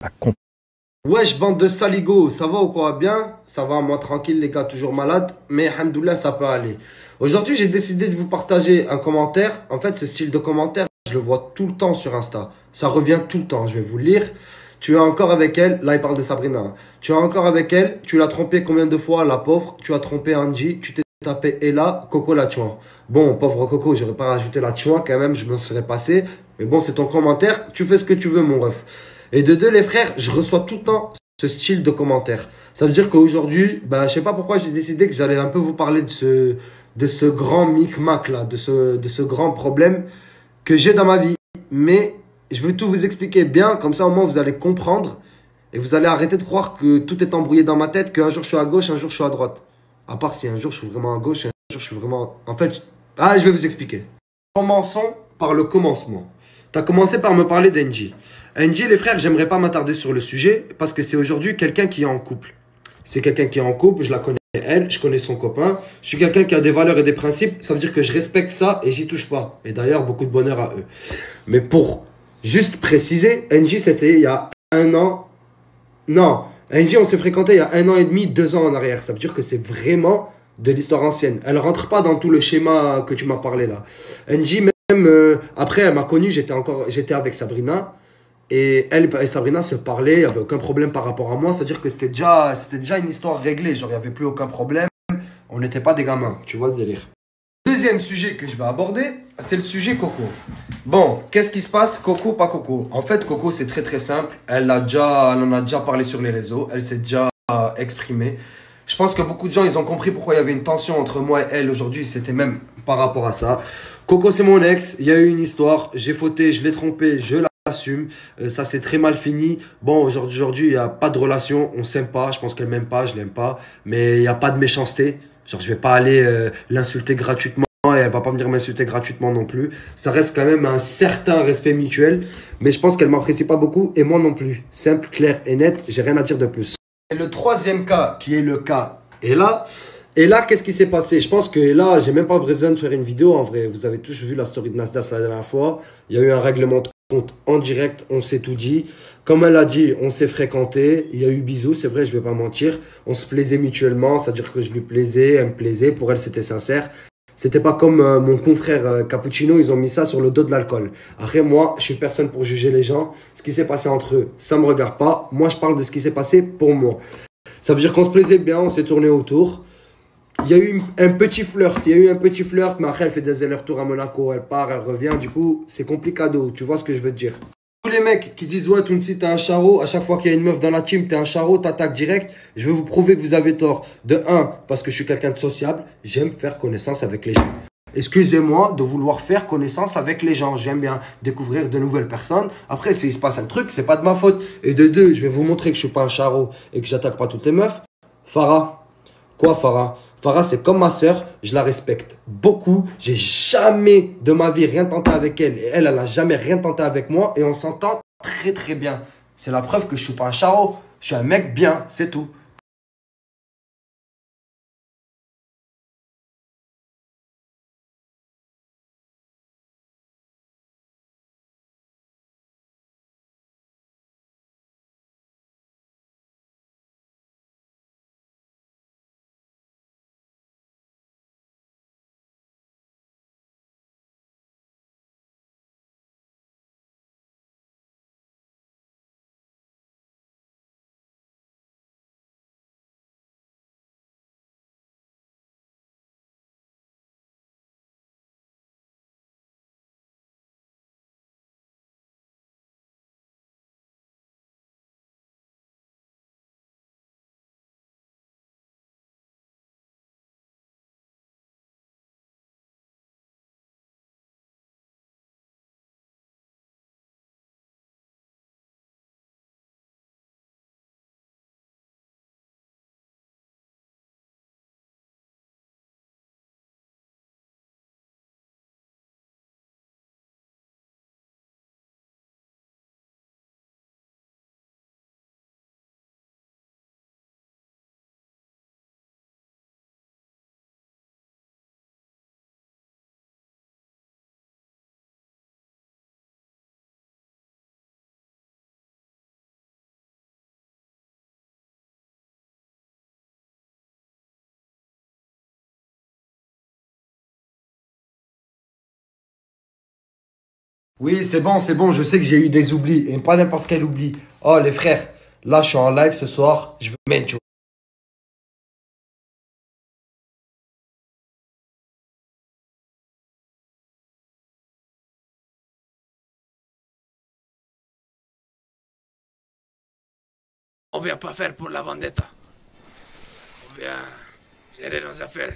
La con- Wesh, bande de saligots, ça va ou quoi? Bien? Ça va, moi tranquille, les gars, toujours malade, mais alhamdoulilah, ça peut aller. Aujourd'hui, j'ai décidé de vous partager un commentaire. En fait, ce style de commentaire, je le vois tout le temps sur Insta. Ça revient tout le temps, je vais vous le lire. Tu es encore avec elle, là il parle de Sabrina, hein. Tu es encore avec elle, tu l'as trompé combien de fois, la pauvre? Tu as trompé Angie, tu t'es tapé Ella, Coco la chouin. Bon, pauvre Coco, j'aurais pas rajouté la chouin quand même, je m'en serais passé. Mais bon, c'est ton commentaire, tu fais ce que tu veux, mon ref. Et de deux, les frères, je reçois tout le temps ce style de commentaire. Ça veut dire qu'aujourd'hui, bah, je sais pas pourquoi j'ai décidé que j'allais un peu vous parler de ce grand micmac là, de ce grand problème que j'ai dans ma vie. Mais je veux tout vous expliquer bien, comme ça au moins vous allez comprendre et vous allez arrêter de croire que tout est embrouillé dans ma tête, qu'un jour je suis à gauche, un jour je suis à droite. À part si un jour je suis vraiment à gauche et un jour je suis vraiment... En fait, je vais vous expliquer. Commençons par le commencement. Tu as commencé par me parler d'Angie. Angie, les frères, j'aimerais pas m'attarder sur le sujet parce que c'est aujourd'hui quelqu'un qui est en couple. C'est quelqu'un qui est en couple, je la connais elle, je connais son copain. Je suis quelqu'un qui a des valeurs et des principes, ça veut dire que je respecte ça et j'y touche pas. Et d'ailleurs, beaucoup de bonheur à eux. Mais pour juste préciser, Angie, c'était il y a un an. Non, Angie, on s'est fréquenté il y a un an et demi, 2 ans en arrière. Ça veut dire que c'est vraiment de l'histoire ancienne. Elle rentre pas dans tout le schéma que tu m'as parlé là. Angie, même après, elle m'a connu, j'étais avec Sabrina. Et elle et Sabrina se parlaient, il n'y avait aucun problème par rapport à moi. C'est-à-dire que c'était déjà une histoire réglée. Genre, il n'y avait plus aucun problème. On n'était pas des gamins. Tu vois le délire. Deuxième sujet que je vais aborder, c'est le sujet Coco. Bon, qu'est-ce qui se passe, Coco, pas Coco? En fait, Coco, c'est très très simple. Elle en a déjà parlé sur les réseaux. Elle s'est déjà exprimée. Je pense que beaucoup de gens, ils ont compris pourquoi il y avait une tension entre moi et elle aujourd'hui. C'était même par rapport à ça. Coco, c'est mon ex. Il y a eu une histoire. J'ai fauté, je l'ai trompé, je l'assume. Ça s'est très mal fini. Bon, aujourd'hui, il n'y a pas de relation. On s'aime pas. Je pense qu'elle m'aime pas, je l'aime pas. Mais il n'y a pas de méchanceté. Genre, je vais pas aller l'insulter gratuitement et elle va pas venir m'insulter gratuitement non plus. Ça reste quand même un certain respect mutuel. Mais je pense qu'elle m'apprécie pas beaucoup et moi non plus. Simple, clair et net. J'ai rien à dire de plus. Et le troisième cas, qui est le cas et là, qu'est-ce qui s'est passé? Je pense que là, j'ai même pas besoin de faire une vidéo en vrai. Vous avez tous vu la story de Nasdaq la dernière fois. Il y a eu un règlement de compte en direct, on s'est tout dit. Comme elle a dit, on s'est fréquenté. Il y a eu bisous, c'est vrai, je vais pas mentir. On se plaisait mutuellement, c'est-à-dire que je lui plaisais, elle me plaisait. Pour elle, c'était sincère. C'était pas comme mon confrère Cappuccino, ils ont mis ça sur le dos de l'alcool. Après, moi, je suis personne pour juger les gens. Ce qui s'est passé entre eux, ça me regarde pas. Moi, je parle de ce qui s'est passé pour moi. Ça veut dire qu'on se plaisait bien, on s'est tourné autour. Il y a eu un petit flirt, mais après elle fait des allers-retours à Monaco, elle part, elle revient, du coup c'est complicado, tu vois ce que je veux te dire. Tous les mecs qui disent ouais Tounsi t'es un charo, à chaque fois qu'il y a une meuf dans la team t'es un charo, t'attaques direct, je vais vous prouver que vous avez tort. De un, parce que je suis quelqu'un de sociable, j'aime faire connaissance avec les gens. Excusez-moi de vouloir faire connaissance avec les gens, j'aime bien découvrir de nouvelles personnes. Après s'il se passe un truc, c'est pas de ma faute. Et de deux, je vais vous montrer que je suis pas un charo et que j'attaque pas toutes les meufs. Farah. Quoi, Farah? Farah, c'est comme ma sœur, je la respecte beaucoup. J'ai jamais de ma vie rien tenté avec elle. Et elle a jamais rien tenté avec moi. Et on s'entend très très bien. C'est la preuve que je suis pas un charo. Je suis un mec bien, c'est tout. Oui, c'est bon, je sais que j'ai eu des oublis, et pas n'importe quel oubli. Oh, les frères, là, je suis en live ce soir, je veux Mencho. On vient pas faire pour la vendetta. On vient gérer nos affaires.